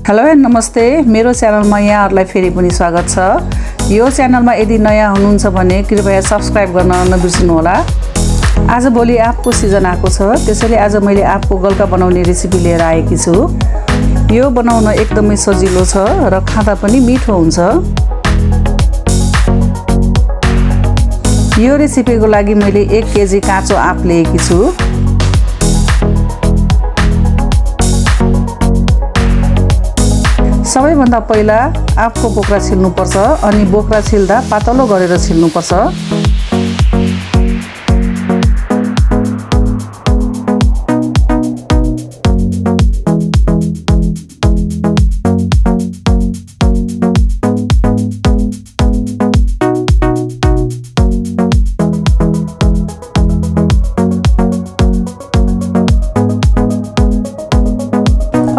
Hello and नमस्ते, मेरो च्यानलमा यहाँहरुलाई फेरि पनि स्वागत छ। यो च्यानलमा यदि नयाँ हुनुहुन्छ भने कृपया सब्स्क्राइब गर्न नबिर्सनु होला। आज भोलि आँपको सिजन आएको छ, त्यसैले आज मैले आँपको गल्का बनाउने रेसिपी लिएर आएकी छु। यो बनाउन एकदमै सजिलो छ र खाँदा पनि मिठो हुन्छ। यो रेसिपीको लागि मैले 1 केजी काँचो आँप लिएकी छु। सबैभन्दा पहिला आँपको बोक्रा छिल्नुपर्छ अनि बोक्रा छिल्दा पातलो गरेर छिल्नुपर्छ।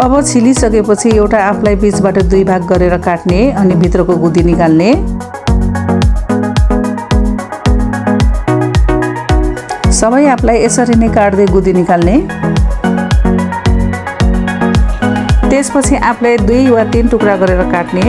अब छिलिसकेपछि एउटा आँपलाई बीचबाट 2 भाग गरेर काट्ने अनि भित्रको गुदी निकाल्ने। सबै आँपलाई यसरी नै काट्दै गुदी निकाल्ने। त्यसपछि आँपलाई 2 वा 3 टुक्रा गरेर काट्ने।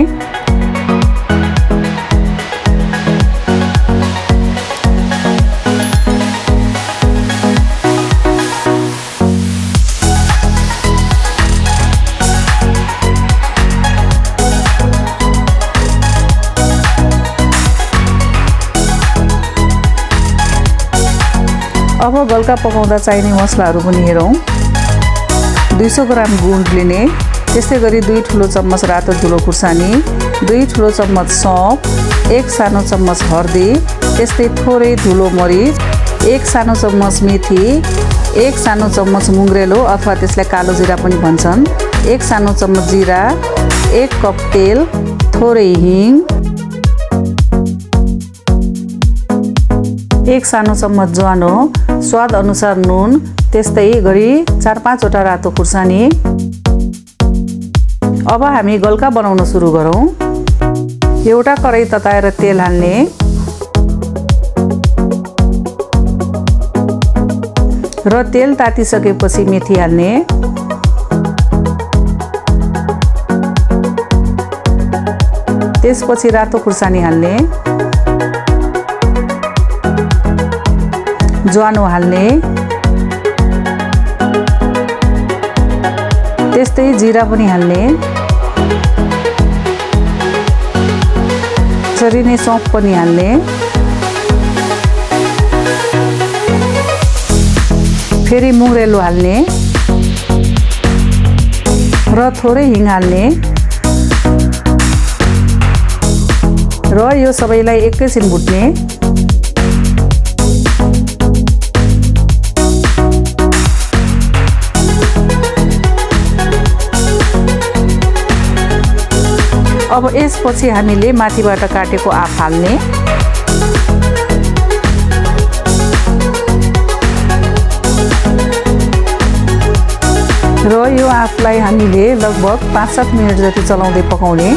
अब गल्का पकाउँदा चाहिने मसलाहरू पनि हेरौँ। 200 ग्राम गुड लिने, त्यस्तै गरी 2 ठुलो चम्मच रातो धुलो खुर्सानी, 2 ठुलो चम्मच सौंफ, 1 सानो चम्मच हर्दी, त्यस्तै थोरै धुलो मरिच, 1 सानो चम्मच मेथी, 1 सानो चम्मच मुग्रेलो अथवा त्यसलाई कालो जिरा पनि भन्छन्, 1 सानो चम्मच जिरा, 1 कप तेल, थोरै हिङ, 1 सानो चम्मच ज्वानो, स्वाद अनुसार नुन, त्यस्तै गरी 4-5 वटा रातो खुर्सानी। अब हामी गल्का बनाउन सुरु गरौँ। एउटा कराई तताएर तेल हाल्ने। र तेल तातिसकेपछि मेथी हाल्ने। त्यसपछि रातो खुर्सानी हाल्ने। ज्वानो हाल्ने। त्यस्तै जिरा पनि हाल्ने। त्यसरी नै सौंफ पनि हाल्ने। फेरि मुग्रेलो हाल्ने र थोरै हिङ हाल्ने र यो सबैलाई एकैछिन भुट्ने। अब यसपछि हामीले माथिबाट काटेको आँप हाल्ने। र यो आँपलाई हामीले लगभग 5-7 मिनेट जति चलाउँदै पकाउने।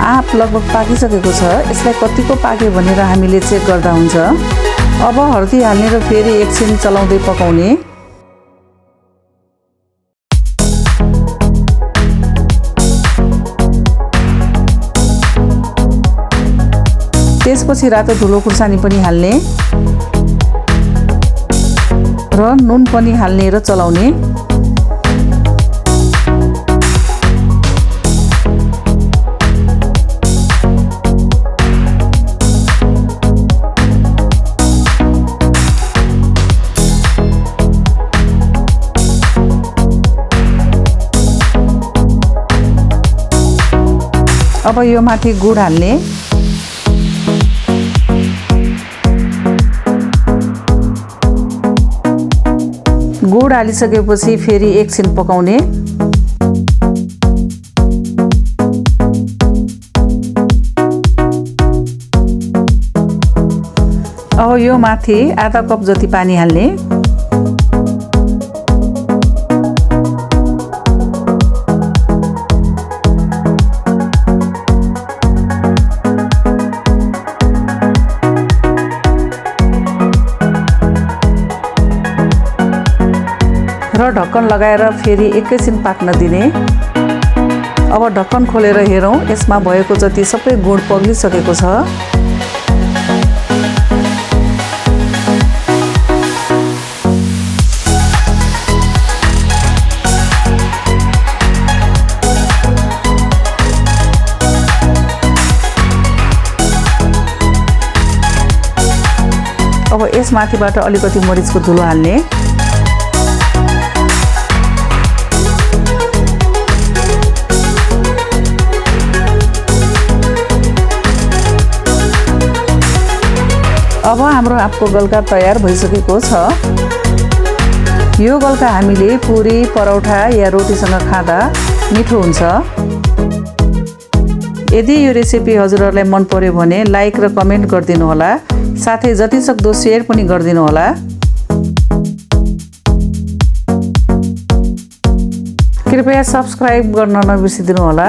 आँप लगभग पाकिसकेको छ। यसलाई कतिको पाक्यो भनेर हामीले चेक गर्दा हुन्छ। अब हर्दी हाल्ने र फेरि एकछिन चलाउँदै पकाउने। त्यसपछि रातो धुलो खुर्सानी पनि हाल्ने र नुन पनि हाल्ने र चलाउने। अब यो माथि गुड हाल्ने। गुड हालिसकेपछि फेरि एकछिन पकाउने। अब यो माथि आधा कप जति पानी हाल्ने। र ढक्कन लगाएर फेरि एकैछिन पाक्न दिने। अब ढक्कन खोलेर हेरौँ यसमा भएको जति सबै गुड पग्लिसकेको छ। अब यसमाथिबाट अलिकति मरिचको धुलो हाल्ने। अब हाम्रो आँपको गल्का तयार भइसकेको छ। यो गल्का हामीले पुरी, परौठा या रोटीसँग खाँदा मिठो हुन्छ। यदि यो रेसिपी हजुरहरूलाई मन पर्यो भने लाइक र कमेन्ट गरिदिनु होला, साथै जतिसक्दो सेयर पनि गरिदिनु होला। कृपया सब्स्क्राइब गर्न नबिर्सिदिनु होला।